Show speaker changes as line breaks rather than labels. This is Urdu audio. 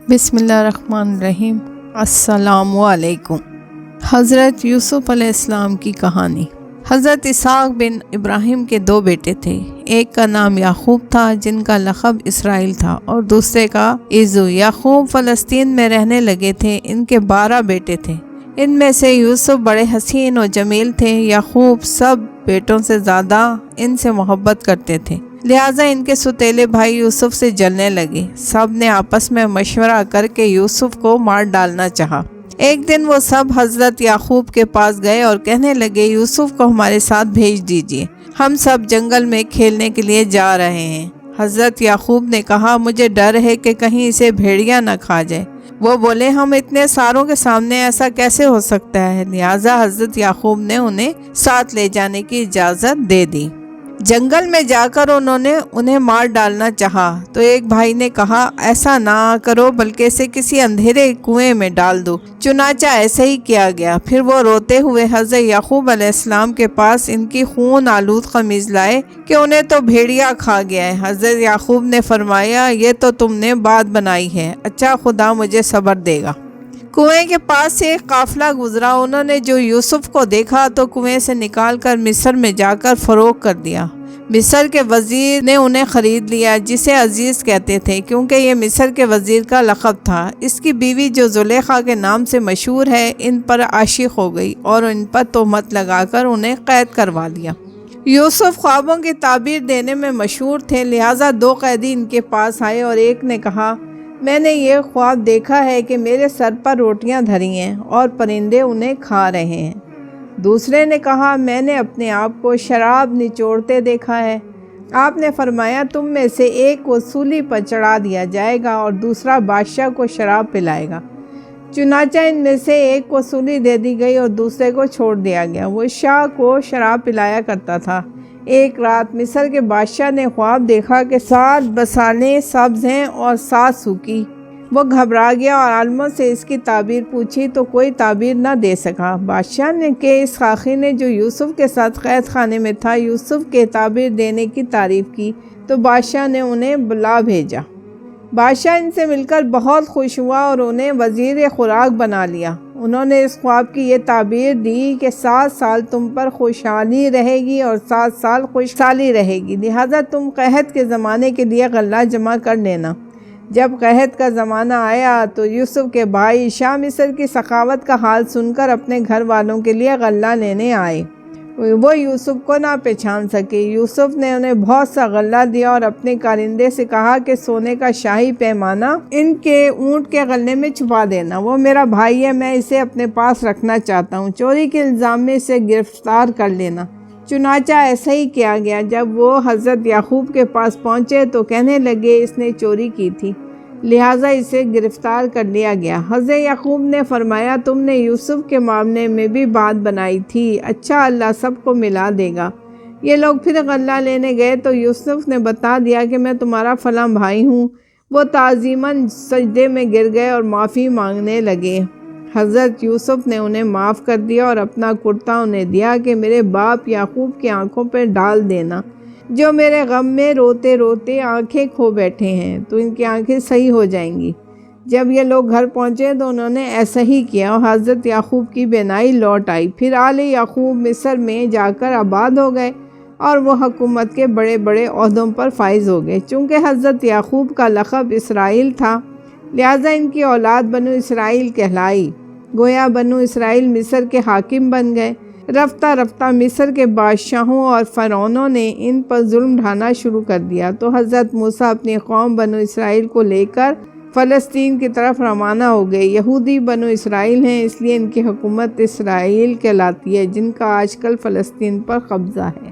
بسم اللہ الرحمن الرحیم۔ السلام علیکم۔ حضرت یوسف علیہ السلام کی کہانی۔ حضرت اسحاق بن ابراہیم کے دو بیٹے تھے، ایک کا نام یعقوب تھا جن کا لقب اسرائیل تھا، اور دوسرے کا عیسو۔ یعقوب فلسطین میں رہنے لگے تھے۔ ان کے 12 بیٹے تھے۔ ان میں سے یوسف بڑے حسین و جمیل تھے۔ یعقوب سب بیٹوں سے زیادہ ان سے محبت کرتے تھے، لہٰذا ان کے سوتیلے بھائی یوسف سے جلنے لگے۔ سب نے آپس میں مشورہ کر کے یوسف کو مار ڈالنا چاہا۔ ایک دن وہ سب حضرت یعقوب کے پاس گئے اور کہنے لگے، یوسف کو ہمارے ساتھ بھیج دیجیے، ہم سب جنگل میں کھیلنے کے لیے جا رہے ہیں۔ حضرت یعقوب نے کہا، مجھے ڈر ہے کہ کہیں اسے بھیڑیا نہ کھا جائے۔ وہ بولے، ہم اتنے ساروں کے سامنے ایسا کیسے ہو سکتا ہے؟ لہٰذا حضرت یعقوب نے انہیں ساتھ لے جانے کی اجازت دے دی۔ جنگل میں جا کر انہوں نے انہیں مار ڈالنا چاہا تو ایک بھائی نے کہا، ایسا نہ کرو بلکہ اسے کسی اندھیرے کنویں میں ڈال دو۔ چنانچہ ایسے ہی کیا گیا۔ پھر وہ روتے ہوئے حضرت یعقوب علیہ السلام کے پاس ان کی خون آلود قمیض لائے کہ انہیں تو بھیڑیا کھا گیا ہے۔ حضرت یعقوب نے فرمایا، یہ تو تم نے بات بنائی ہے، اچھا خدا مجھے صبر دے گا۔ کنویں کے پاس سے ایک قافلہ گزرا۔ انہوں نے جو یوسف کو دیکھا تو کنویں سے نکال کر مصر میں جا کر فروخت کر دیا۔ مصر کے وزیر نے انہیں خرید لیا، جسے عزیز کہتے تھے کیونکہ یہ مصر کے وزیر کا لقب تھا۔ اس کی بیوی جو زلیخا کے نام سے مشہور ہے، ان پر عاشق ہو گئی اور ان پر تہمت لگا کر انہیں قید کروا لیا۔ یوسف خوابوں کی تعبیر دینے میں مشہور تھے، لہٰذا 2 قیدی ان کے پاس آئے اور ایک نے کہا، میں نے یہ خواب دیکھا ہے کہ میرے سر پر روٹیاں دھری ہیں اور پرندے انہیں کھا رہے ہیں۔ دوسرے نے کہا، میں نے اپنے آپ کو شراب نچوڑتے دیکھا ہے۔ آپ نے فرمایا، تم میں سے ایک کو سولی پر چڑھا دیا جائے گا اور دوسرا بادشاہ کو شراب پلائے گا۔ چنانچہ ان میں سے ایک کو سولی دے دی گئی اور دوسرے کو چھوڑ دیا گیا۔ وہ شاہ کو شراب پلایا کرتا تھا۔ ایک رات مصر کے بادشاہ نے خواب دیکھا کہ 7 بسانے سبز ہیں اور 7 سوکھی۔ وہ گھبرا گیا اور عالموں سے اس کی تعبیر پوچھی تو کوئی تعبیر نہ دے سکا۔ بادشاہ نے کہ اس خاقی نے جو یوسف کے ساتھ قید خانے میں تھا یوسف کے تعبیر دینے کی تعریف کی تو بادشاہ نے انہیں بلا بھیجا۔ بادشاہ ان سے مل کر بہت خوش ہوا اور انہیں وزیر خوراک بنا لیا۔ انہوں نے اس خواب کی یہ تعبیر دی کہ 7 سال تم پر خوشحالی رہے گی اور 7 سال خوشحالی رہے گی، لہٰذا تم قحط کے زمانے کے لیے غلہ جمع کر لینا۔ جب قحط کا زمانہ آیا تو یوسف کے بھائی شاہ مصر کی سخاوت کا حال سن کر اپنے گھر والوں کے لیے غلہ لینے آئے۔ وہ یوسف کو نہ پہچان سکے۔ یوسف نے انہیں بہت سا غلہ دیا اور اپنے کارندے سے کہا کہ سونے کا شاہی پیمانہ ان کے اونٹ کے غلے میں چھپا دینا، وہ میرا بھائی ہے، میں اسے اپنے پاس رکھنا چاہتا ہوں، چوری کے الزام میں اسے گرفتار کر لینا۔ چنانچہ ایسا ہی کیا گیا۔ جب وہ حضرت یعقوب کے پاس پہنچے تو کہنے لگے، اس نے چوری کی تھی، لہٰذا اسے گرفتار کر لیا گیا۔ حضرت یعقوب نے فرمایا، تم نے یوسف کے معاملے میں بھی بات بنائی تھی، اچھا اللہ سب کو ملا دے گا۔ یہ لوگ پھر غلہ لینے گئے تو یوسف نے بتا دیا کہ میں تمہارا فلاں بھائی ہوں۔ وہ تعظیماً سجدے میں گر گئے اور معافی مانگنے لگے۔ حضرت یوسف نے انہیں معاف کر دیا اور اپنا کرتا انہیں دیا کہ میرے باپ یعقوب کی آنکھوں پہ ڈال دینا، جو میرے غم میں روتے روتے آنکھیں کھو بیٹھے ہیں، تو ان کی آنکھیں صحیح ہو جائیں گی۔ جب یہ لوگ گھر پہنچے تو انہوں نے ایسا ہی کیا اور حضرت یعقوب کی بینائی لوٹ آئی۔ پھر آل یعقوب مصر میں جا کر آباد ہو گئے اور وہ حکومت کے بڑے بڑے عہدوں پر فائز ہو گئے۔ چونکہ حضرت یعقوب کا لقب اسرائیل تھا، لہٰذا ان کی اولاد بنو اسرائیل کہلائی۔ گویا بنو اسرائیل مصر کے حاکم بن گئے۔ رفتہ رفتہ مصر کے بادشاہوں اور فرعونوں نے ان پر ظلم ڈھانا شروع کر دیا، تو حضرت موسیٰ اپنی قوم بنو اسرائیل کو لے کر فلسطین کی طرف روانہ ہو گئے۔ یہودی بنو اسرائیل ہیں، اس لیے ان کی حکومت اسرائیل کہلاتی ہے، جن کا آج کل فلسطین پر قبضہ ہے۔